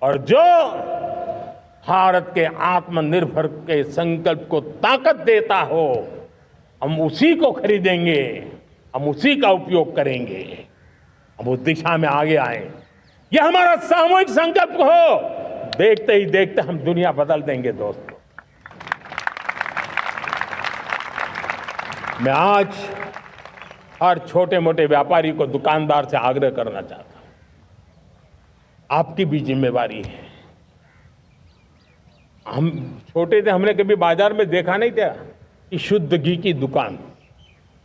और जो भारत के आत्मनिर्भर के संकल्प को ताकत देता हो, हम उसी को खरीदेंगे, हम उसी का उपयोग करेंगे, हम उस दिशा में आगे आए। यह हमारा सामूहिक संकल्प हो। देखते ही देखते हम दुनिया बदल देंगे दोस्तों। मैं आज हर छोटे मोटे व्यापारी को, दुकानदार से आग्रह करना चाहता हूं, आपकी भी जिम्मेवारी है। हम छोटे थे, हमने कभी बाजार में देखा नहीं था कि शुद्ध घी की दुकान,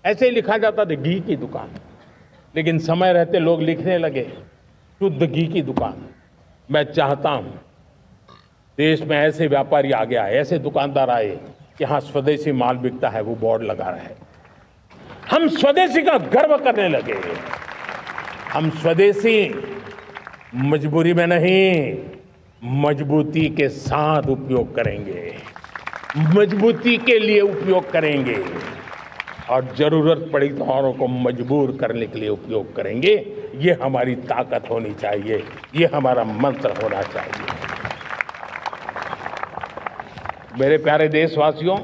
ऐसे ही लिखा जाता था घी की दुकान। लेकिन समय रहते लोग लिखने लगे शुद्ध घी की दुकान। मैं चाहता हूं देश में ऐसे व्यापारी आगे आए, ऐसे दुकानदार आए कि हाँ स्वदेशी माल बिकता है, वो बोर्ड लगा रहे। हम स्वदेशी का गर्व करने लगे। हम स्वदेशी मजबूरी में नहीं, मजबूती के साथ उपयोग करेंगे, मजबूती के लिए उपयोग करेंगे और जरूरत पड़ी तो औरों को मजबूर करने के लिए उपयोग करेंगे। ये हमारी ताकत होनी चाहिए, ये हमारा मंत्र होना चाहिए। मेरे प्यारे देशवासियों,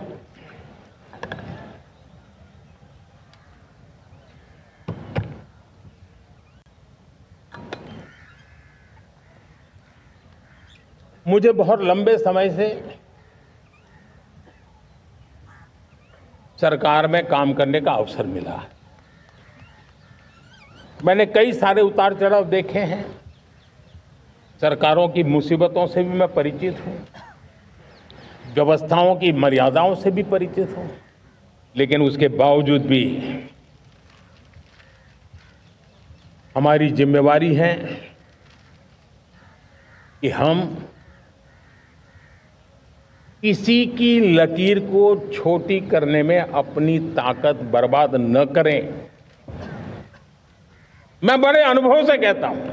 मुझे बहुत लंबे समय से सरकार में काम करने का अवसर मिला है। मैंने कई सारे उतार चढ़ाव देखे हैं। सरकारों की मुसीबतों से भी मैं परिचित हूं, व्यवस्थाओं की मर्यादाओं से भी परिचित हूं। लेकिन उसके बावजूद भी हमारी जिम्मेवारी है कि हम किसी की लकीर को छोटी करने में अपनी ताकत बर्बाद न करें। मैं बड़े अनुभव से कहता हूं,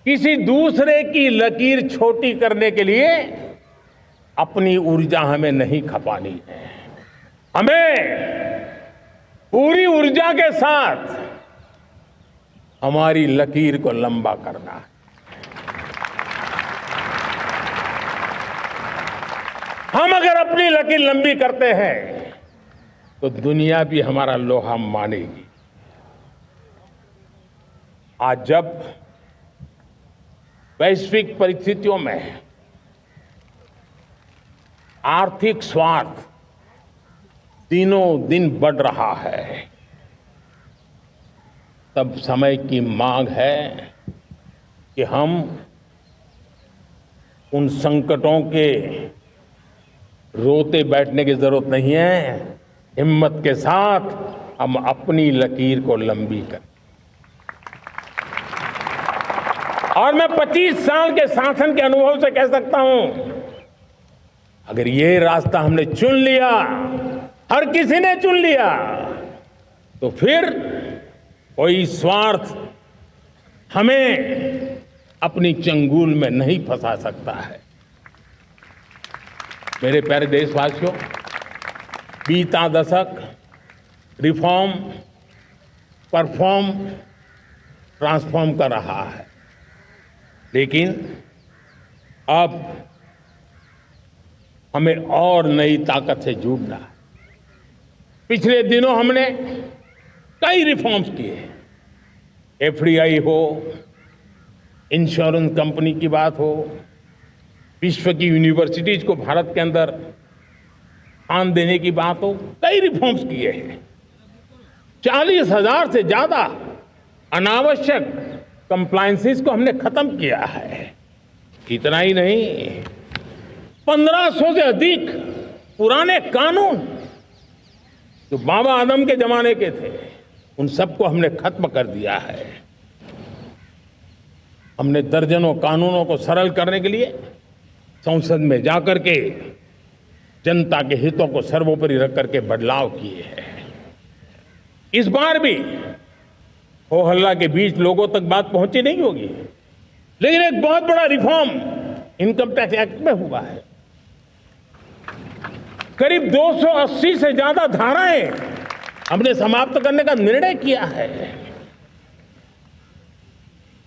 किसी दूसरे की लकीर छोटी करने के लिए अपनी ऊर्जा हमें नहीं खपानी है। हमें पूरी ऊर्जा के साथ हमारी लकीर को लंबा करना है। हम अगर अपनी लकीर लंबी करते हैं तो दुनिया भी हमारा लोहा मानेगी। आज जब वैश्विक परिस्थितियों में आर्थिक स्वार्थ दिनों दिन बढ़ रहा है, तब समय की मांग है कि हम उन संकटों के रोते बैठने की जरूरत नहीं है। हिम्मत के साथ हम अपनी लकीर को लंबी करें। और मैं 25 साल के शासन के अनुभव से कह सकता हूं, अगर ये रास्ता हमने चुन लिया, हर किसी ने चुन लिया, तो फिर कोई स्वार्थ हमें अपनी चंगुल में नहीं फंसा सकता है। मेरे प्यारे देशवासियों, बीता दशक रिफॉर्म, परफॉर्म, ट्रांसफॉर्म कर रहा है। लेकिन अब हमें और नई ताकत से जुड़ना है। पिछले दिनों हमने कई रिफॉर्म्स किए, एफडीआई हो, इंश्योरेंस कंपनी की बात हो, विश्व की यूनिवर्सिटीज को भारत के अंदर स्थान देने की बात हो, कई रिफॉर्म्स किए हैं। 40,000 से ज्यादा अनावश्यक कंप्लायंसेस को हमने खत्म किया है। इतना ही नहीं, 1500 से अधिक पुराने कानून जो बाबा आदम के जमाने के थे, उन सबको हमने खत्म कर दिया है। हमने दर्जनों कानूनों को सरल करने के लिए संसद में जाकर के जनता के हितों को सर्वोपरि रख करके बदलाव किए हैं। इस बार भी हो हल्ला के बीच लोगों तक बात पहुंची नहीं होगी, लेकिन एक बहुत बड़ा रिफॉर्म इनकम टैक्स एक्ट में हुआ है। करीब 280 से ज्यादा धाराएं हमने समाप्त करने का निर्णय किया है।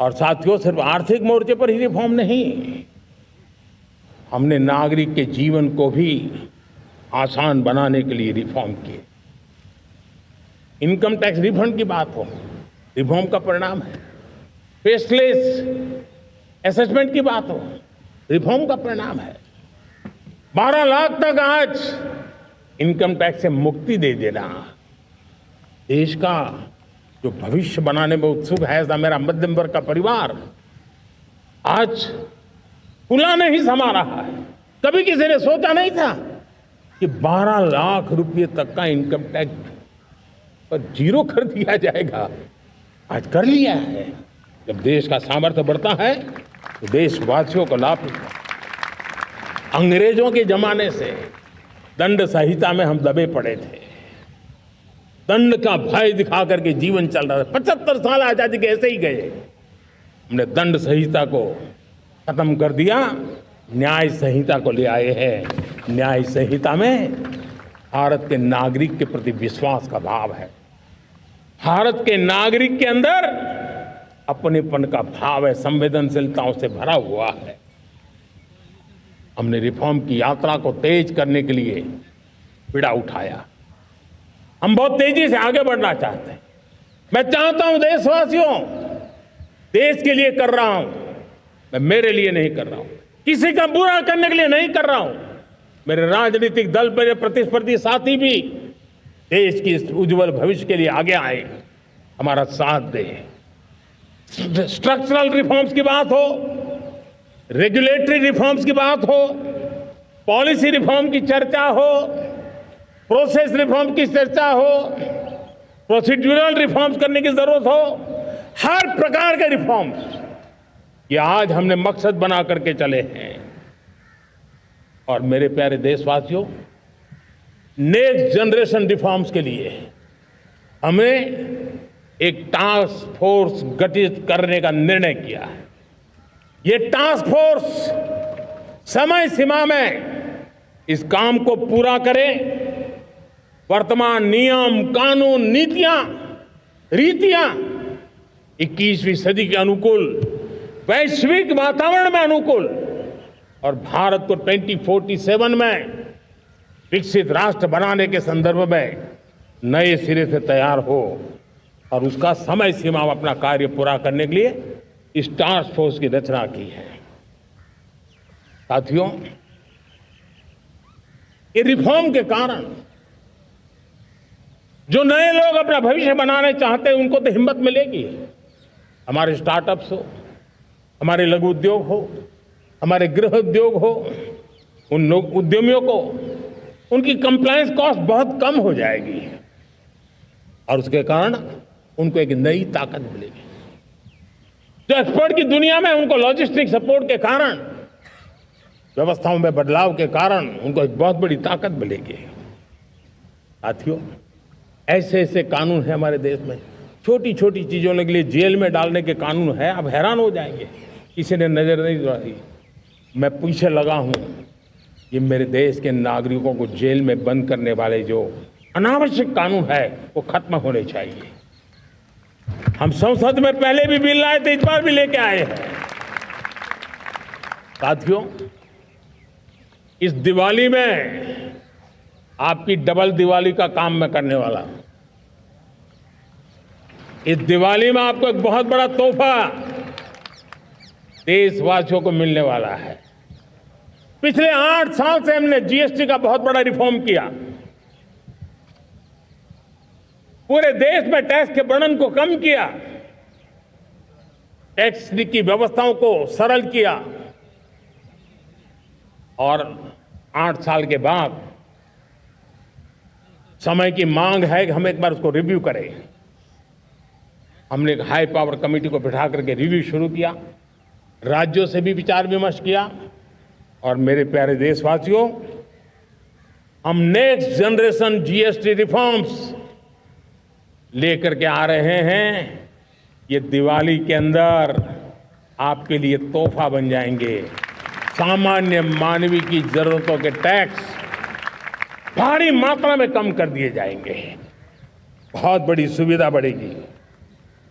और साथियों, सिर्फ आर्थिक मोर्चे पर ही रिफॉर्म नहीं, हमने नागरिक के जीवन को भी आसान बनाने के लिए रिफॉर्म किए। इनकम टैक्स रिफंड की बात हो, रिफॉर्म का परिणाम है। फेसलेस असेसमेंट की बात हो, रिफॉर्म का परिणाम है। 12 लाख तक आज इनकम टैक्स से मुक्ति दे देना, देश का जो भविष्य बनाने में उत्सुक है ऐसा मेरा मध्यम वर्ग का परिवार आज खुला नहीं समा रहा है। कभी किसी ने सोचा नहीं था कि 12 लाख रुपए तक का इनकम टैक्स पर जीरो कर दिया जाएगा। आज कर लिया है। जब देश का सामर्थ्य बढ़ता है तो देशवासियों को लाभ मिलता है। अंग्रेजों के जमाने से दंड संहिता में हम दबे पड़े थे, दंड का भय दिखा करके जीवन चल रहा था। 75 साल आजादी के ऐसे ही गए। हमने दंड संहिता को खत्म कर दिया, न्याय संहिता को ले आए हैं। न्याय संहिता में भारत के नागरिक के प्रति विश्वास का भाव है, भारत के नागरिक के अंदर अपनेपन का भाव है, संवेदनशीलताओं से भरा हुआ है। हमने रिफॉर्म की यात्रा को तेज करने के लिए बीड़ा उठाया। हम बहुत तेजी से आगे बढ़ना चाहते हैं। मैं चाहता हूं देशवासियों, देश के लिए कर रहा हूं, मैं मेरे लिए नहीं कर रहा हूं, किसी का बुरा करने के लिए नहीं कर रहा हूं। मेरे राजनीतिक दल, मेरे प्रतिस्पर्धी साथी भी देश की उज्जवल भविष्य के लिए आगे आए, हमारा साथ दें। स्ट्रक्चरल रिफॉर्म्स की बात हो, रेगुलेटरी रिफॉर्म्स की बात हो, पॉलिसी रिफॉर्म की चर्चा हो, प्रोसेस रिफॉर्म की चर्चा हो, प्रोसीड्यूरल रिफॉर्म्स करने की जरूरत हो, हर प्रकार के रिफॉर्म्स ये आज हमने मकसद बना करके चले हैं। और मेरे प्यारे देशवासियों, नेक्स्ट जनरेशन रिफॉर्म्स के लिए हमें एक टास्क फोर्स गठित करने का निर्णय किया है। ये टास्क फोर्स समय सीमा में इस काम को पूरा करे, वर्तमान नियम, कानून, नीतियां, रीतियां 21वीं सदी के अनुकूल, वैश्विक वातावरण में अनुकूल और भारत को 2047 में विकसित राष्ट्र बनाने के संदर्भ में नए सिरे से तैयार हो और उसका समय सीमा में अपना कार्य पूरा करने के लिए इस टास्क फोर्स की रचना की है। साथियों, ये रिफॉर्म के कारण जो नए लोग अपना भविष्य बनाने चाहते हैं उनको तो हिम्मत मिलेगी। हमारे स्टार्टअप्स हो, हमारे लघु उद्योग हो, हमारे गृह उद्योग हो, उन उद्यमियों को उनकी कंप्लायंस कॉस्ट बहुत कम हो जाएगी और उसके कारण उनको एक नई ताकत मिलेगी। जो एक्सपोर्ट की दुनिया में उनको लॉजिस्टिक सपोर्ट के कारण, व्यवस्थाओं में बदलाव के कारण उनको एक बहुत बड़ी ताकत मिलेगी। साथियों, ऐसे ऐसे कानून है हमारे देश में, छोटी छोटी चीजों के लिए जेल में डालने के कानून है। आप हैरान हो जाएंगे, किसी ने नजर नहीं दौड़ाई। मैं पीछे लगा हूं, ये मेरे देश के नागरिकों को जेल में बंद करने वाले जो अनावश्यक कानून है वो खत्म होने चाहिए। हम संसद में पहले भी बिल लाए थे, इस बार भी लेके आए हैं। साथियों, इस दिवाली में आपकी डबल दिवाली का काम मैं करने वाला हूं। इस दिवाली में आपको एक बहुत बड़ा तोहफा देशवासियों को मिलने वाला है। पिछले 8 साल से हमने जीएसटी का बहुत बड़ा रिफॉर्म किया, पूरे देश में टैक्स के बर्डन को कम किया, टैक्स की व्यवस्थाओं को सरल किया और 8 साल के बाद समय की मांग है कि हम एक बार उसको रिव्यू करें। हमने एक हाई पावर कमेटी को बिठा करके रिव्यू शुरू किया, राज्यों से भी विचार विमर्श किया और मेरे प्यारे देशवासियों, हम नेक्स्ट जनरेशन जीएसटी रिफॉर्म्स लेकर के आ रहे हैं। ये दिवाली के अंदर आपके लिए तोहफा बन जाएंगे। सामान्य मानवीय की जरूरतों के टैक्स भारी मात्रा में कम कर दिए जाएंगे, बहुत बड़ी सुविधा बढ़ेगी।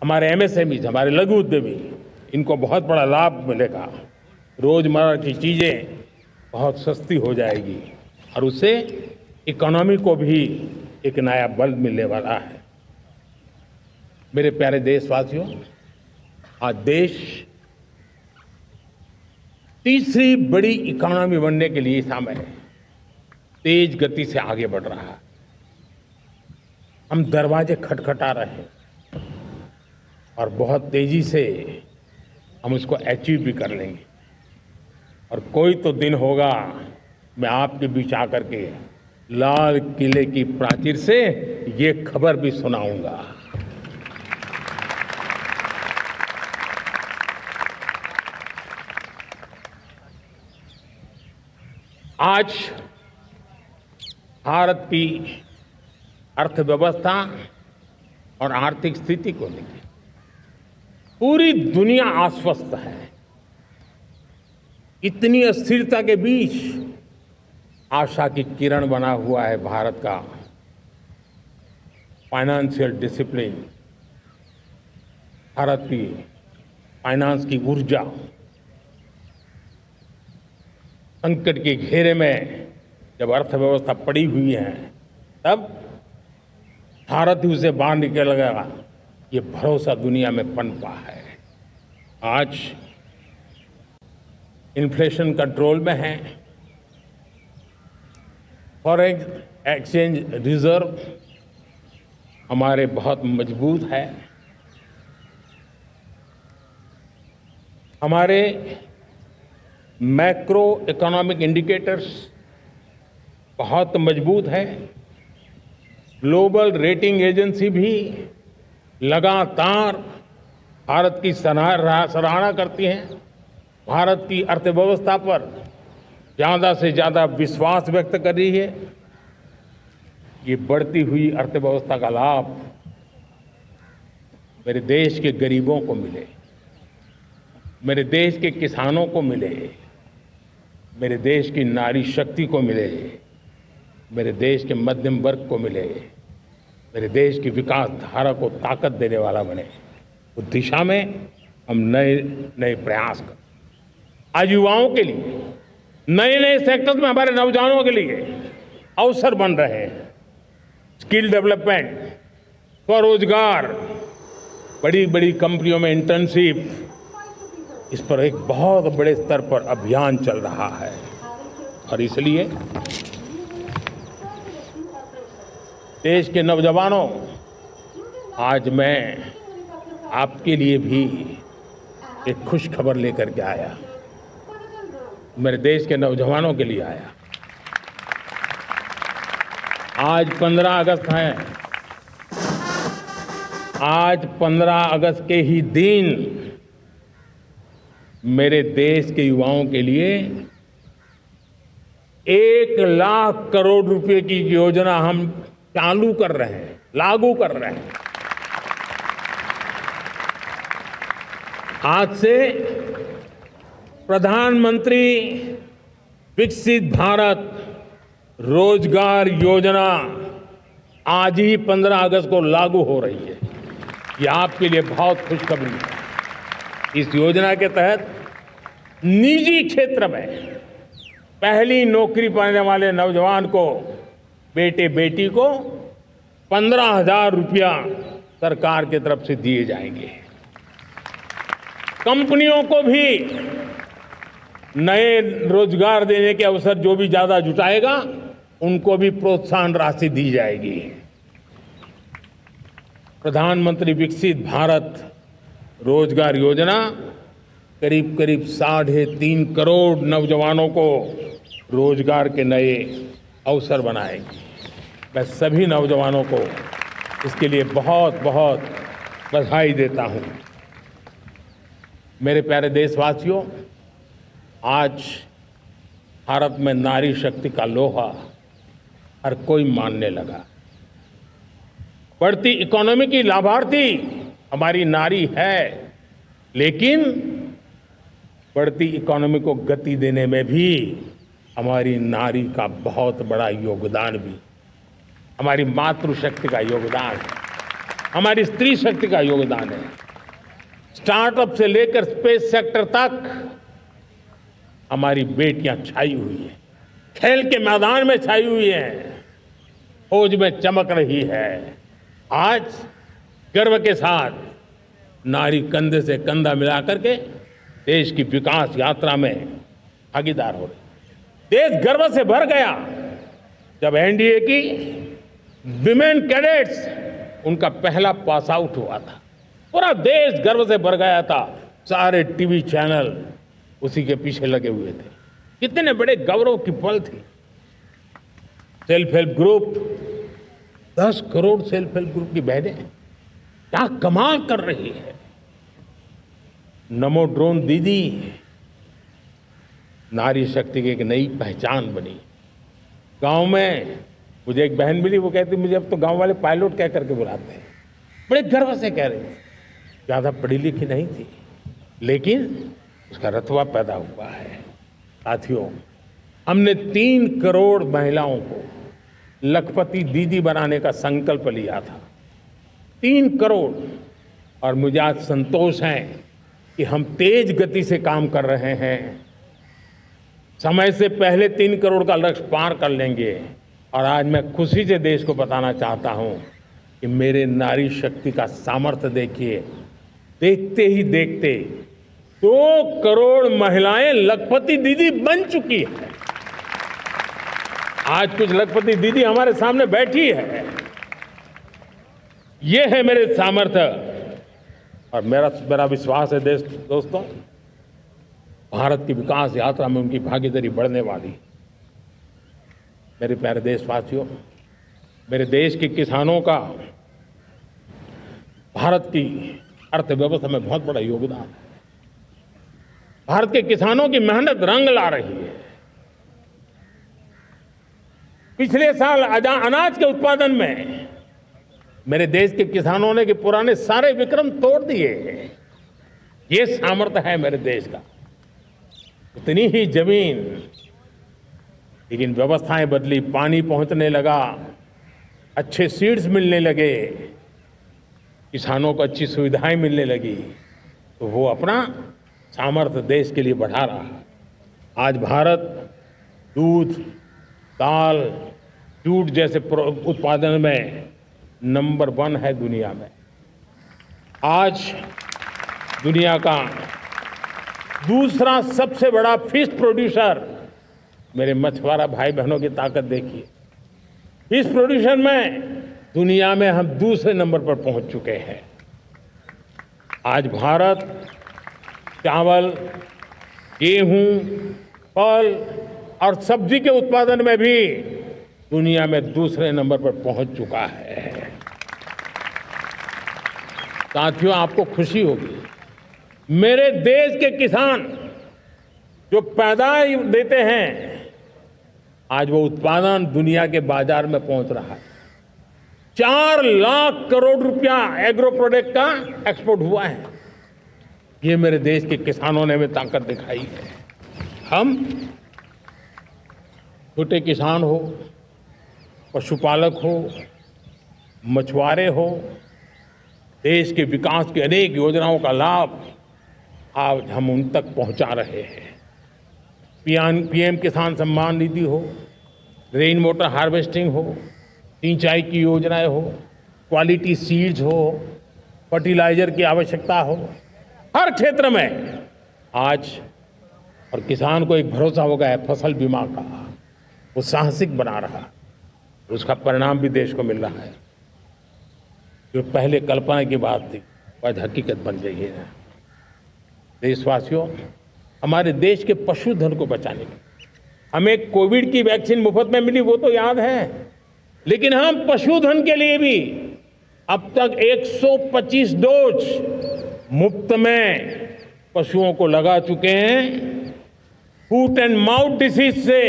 हमारे एमएसएमई, हमारे लघु उद्यमी इनको बहुत बड़ा लाभ मिलेगा। रोज़मर्रा की चीज़ें बहुत सस्ती हो जाएगी और उससे इकोनॉमी को भी एक नया बल मिलने वाला है। मेरे प्यारे देशवासियों, आज देश तीसरी बड़ी इकोनॉमी बनने के लिए समय तेज गति से आगे बढ़ रहा है। हम दरवाजे खटखटा रहे हैं और बहुत तेजी से हम उसको अचीव भी कर लेंगे। और कोई तो दिन होगा मैं आपके बीच आकर के लाल किले की प्राचीर से ये खबर भी सुनाऊंगा। आज भारत की अर्थव्यवस्था और आर्थिक स्थिति को लेकर पूरी दुनिया आश्वस्त है। इतनी अस्थिरता के बीच आशा की किरण बना हुआ है भारत का फाइनेंशियल डिसिप्लिन, भारत की फाइनेंस की ऊर्जा। संकट के घेरे में जब अर्थव्यवस्था पड़ी हुई है तब भारत ही उसे बाहर निकलेगा, ये भरोसा दुनिया में पनपा है। आज इन्फ्लेशन कंट्रोल में है, फॉरेन एक्सचेंज रिजर्व हमारे बहुत मजबूत है, हमारे मैक्रो इकोनॉमिक इंडिकेटर्स बहुत मजबूत है। ग्लोबल रेटिंग एजेंसी भी लगातार भारत की सराहना करती हैं, भारत की अर्थव्यवस्था पर ज़्यादा से ज़्यादा विश्वास व्यक्त कर रही है। ये बढ़ती हुई अर्थव्यवस्था का लाभ मेरे देश के गरीबों को मिले, मेरे देश के किसानों को मिले, मेरे देश की नारी शक्ति को मिले, मेरे देश के मध्यम वर्ग को मिले, मेरे देश की विकास धारा को ताकत देने वाला बने। उस दिशा में हम नए नए प्रयास करें। आज युवाओं के लिए नए नए सेक्टर्स में हमारे नौजवानों के लिए अवसर बन रहे हैं। स्किल डेवलपमेंट, स्वरोजगार, बड़ी बड़ी कंपनियों में इंटर्नशिप, इस पर एक बहुत बड़े स्तर पर अभियान चल रहा है। और इसलिए देश के नौजवानों, आज मैं आपके लिए भी एक खुश खबर लेकर के आया, मेरे देश के नौजवानों के लिए आया। आज 15 अगस्त है। आज 15 अगस्त के ही दिन मेरे देश के युवाओं के लिए 1 लाख करोड़ रुपए की योजना हम चालू कर रहे हैं, लागू कर रहे हैं। आज से प्रधानमंत्री विकसित भारत रोजगार योजना आज ही 15 अगस्त को लागू हो रही है। ये आपके लिए बहुत खुशखबरी है। इस योजना के तहत निजी क्षेत्र में पहली नौकरी पाने वाले नौजवान को, बेटे बेटी को 15,000 रुपया सरकार की तरफ से दिए जाएंगे। कंपनियों को भी नए रोजगार देने के अवसर जो भी ज्यादा जुटाएगा उनको भी प्रोत्साहन राशि दी जाएगी। प्रधानमंत्री विकसित भारत रोजगार योजना करीब करीब 3.5 करोड़ नौजवानों को रोजगार के नए अवसर बनाएगी। मैं सभी नौजवानों को इसके लिए बहुत बहुत बधाई देता हूं। मेरे प्यारे देशवासियों, आज भारत में नारी शक्ति का लोहा हर कोई मानने लगा। बढ़ती इकोनॉमी की लाभार्थी हमारी नारी है, लेकिन बढ़ती इकोनॉमी को गति देने में भी हमारी नारी का बहुत बड़ा योगदान भी, हमारी मातृशक्ति का योगदान है, हमारी स्त्री शक्ति का योगदान है। स्टार्टअप से लेकर स्पेस सेक्टर तक हमारी बेटियां छाई हुई हैं, खेल के मैदान में छाई हुई हैं, फौज में चमक रही है। आज गर्व के साथ नारी कंधे से कंधा मिलाकर के देश की विकास यात्रा में भागीदार हो रही। देश गर्व से भर गया जब एनडीए की विमेन कैडेट्स उनका पहला पास आउट हुआ था। पूरा देश गर्व से भर गया था। सारे टीवी चैनल उसी के पीछे लगे हुए थे। कितने बड़े गौरव की पल थी। Self help group, 10 crore self help group की बहनें क्या कमाल कर रही है। नमो ड्रोन दीदी नारी शक्ति की एक नई पहचान बनी। गांव में मुझे एक बहन मिली, वो कहती मुझे अब तो गांव वाले पायलट कह करके बुलाते हैं। बड़े गर्व से कह रही थी। ज़्यादा पढ़ी लिखी नहीं थी, लेकिन उसका रतबा पैदा हुआ है। साथियों, हमने 3 करोड़ महिलाओं को लखपति दीदी बनाने का संकल्प लिया था। 3 करोड़। और मुझे आज संतोष है कि हम तेज गति से काम कर रहे हैं। समय से पहले 3 करोड़ का लक्ष्य पार कर लेंगे। और आज मैं खुशी से देश को बताना चाहता हूं कि मेरे नारी शक्ति का सामर्थ्य देखिए। देखते ही देखते 2 करोड़ महिलाएं लखपति दीदी बन चुकी है। आज कुछ लखपति दीदी हमारे सामने बैठी है। ये है मेरे सामर्थ्य। और मेरा विश्वास है दोस्तों, भारत की विकास यात्रा में उनकी भागीदारी बढ़ने वाली। मेरे प्यारे देशवासियों, मेरे देश के किसानों का भारत की अर्थव्यवस्था में बहुत बड़ा योगदान है। भारत के किसानों की मेहनत रंग ला रही है। पिछले साल अनाज के उत्पादन में मेरे देश के किसानों ने के पुराने सारे विक्रम तोड़ दिए। ये सामर्थ्य है मेरे देश का। उतनी ही जमीन, लेकिन व्यवस्थाएं बदली, पानी पहुंचने लगा, अच्छे सीड्स मिलने लगे, किसानों को अच्छी सुविधाएं मिलने लगी, तो वो अपना सामर्थ्य देश के लिए बढ़ा रहा है। आज भारत दूध, दाल, जूट जैसे उत्पादन में नंबर 1 है दुनिया में। आज दुनिया का दूसरा सबसे बड़ा फिश प्रोड्यूसर। मेरे मछुआरा भाई बहनों की ताकत देखिए। फिश प्रोड्यूसर में दुनिया में हम दूसरे नंबर पर पहुंच चुके हैं। आज भारत चावल, गेहूं, फल और सब्जी के उत्पादन में भी दुनिया में दूसरे नंबर पर पहुंच चुका है। साथियों, आपको खुशी होगी, मेरे देश के किसान जो पैदावार देते हैं, आज वो उत्पादन दुनिया के बाजार में पहुंच रहा है। 4 लाख करोड़ रुपया एग्रो प्रोडक्ट का एक्सपोर्ट हुआ है। ये मेरे देश के किसानों ने हमें ताकत दिखाई है। हम छोटे किसान हो, पशुपालक हो, मछुआरे हो, देश के विकास की अनेक योजनाओं का लाभ आज हम उन तक पहुंचा रहे हैं। पीएम किसान सम्मान निधि हो, रेन वाटर हार्वेस्टिंग हो, सिंचाई की योजनाएं हो, क्वालिटी सीड्स हो, फर्टिलाइजर की आवश्यकता हो, हर क्षेत्र में आज और किसान को एक भरोसा हो गया है फसल बीमा का। वो साहसिक बना रहा, उसका परिणाम भी देश को मिल रहा है। जो पहले कल्पना की बात थी आज हकीकत बन गई है। देशवासियों, हमारे देश के पशुधन को बचाने के हमें कोविड की वैक्सीन मुफ्त में मिली, वो तो याद है, लेकिन हम पशुधन के लिए भी अब तक 125 डोज मुफ्त में पशुओं को लगा चुके हैं। फूट एंड माउथ डिसीज से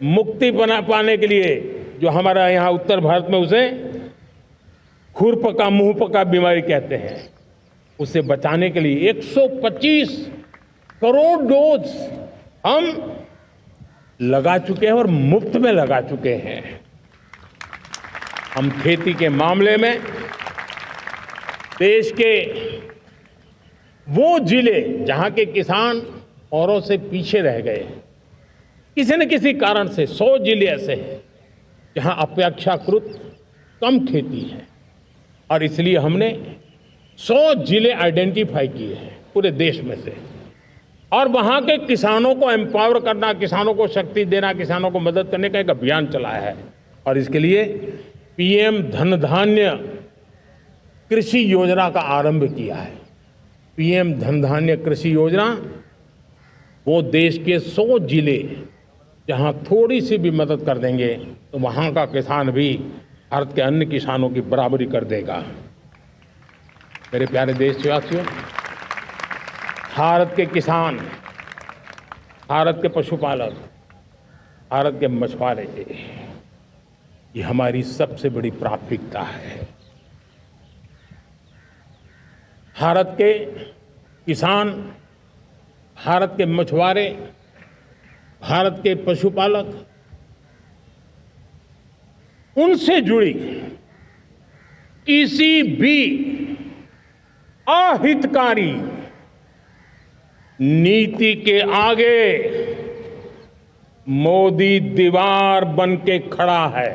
मुक्ति पाने के लिए, जो हमारा यहाँ उत्तर भारत में उसे खुरपका मुंहपका बीमारी कहते हैं, उसे बचाने के लिए 125 करोड़ डोज हम लगा चुके हैं और मुफ्त में लगा चुके हैं। हम खेती के मामले में देश के वो जिले जहां के किसान औरों से पीछे रह गए, किसी न किसी कारण से 100 जिले ऐसे हैं जहां अपेक्षाकृत कम खेती है, और इसलिए हमने 100 जिले आइडेंटिफाई किए हैं पूरे देश में से, और वहां के किसानों को एम्पावर करना, किसानों को शक्ति देना, किसानों को मदद करने का एक अभियान चलाया है। और इसके लिए पीएम धन धान्य कृषि योजना का आरंभ किया है। पीएम धन धान्य कृषि योजना वो देश के 100 जिले जहां थोड़ी सी भी मदद कर देंगे तो वहां का किसान भी भारत के अन्य किसानों की बराबरी कर देगा। मेरे प्यारे देशवासियों, भारत के किसान, भारत के पशुपालक, भारत के मछुआरे, ये हमारी सबसे बड़ी प्राथमिकता है। भारत के किसान, भारत के मछुआरे, भारत के पशुपालक, उनसे जुड़ी किसी भी अहितकारी नीति के आगे मोदी दीवार बन के खड़ा है।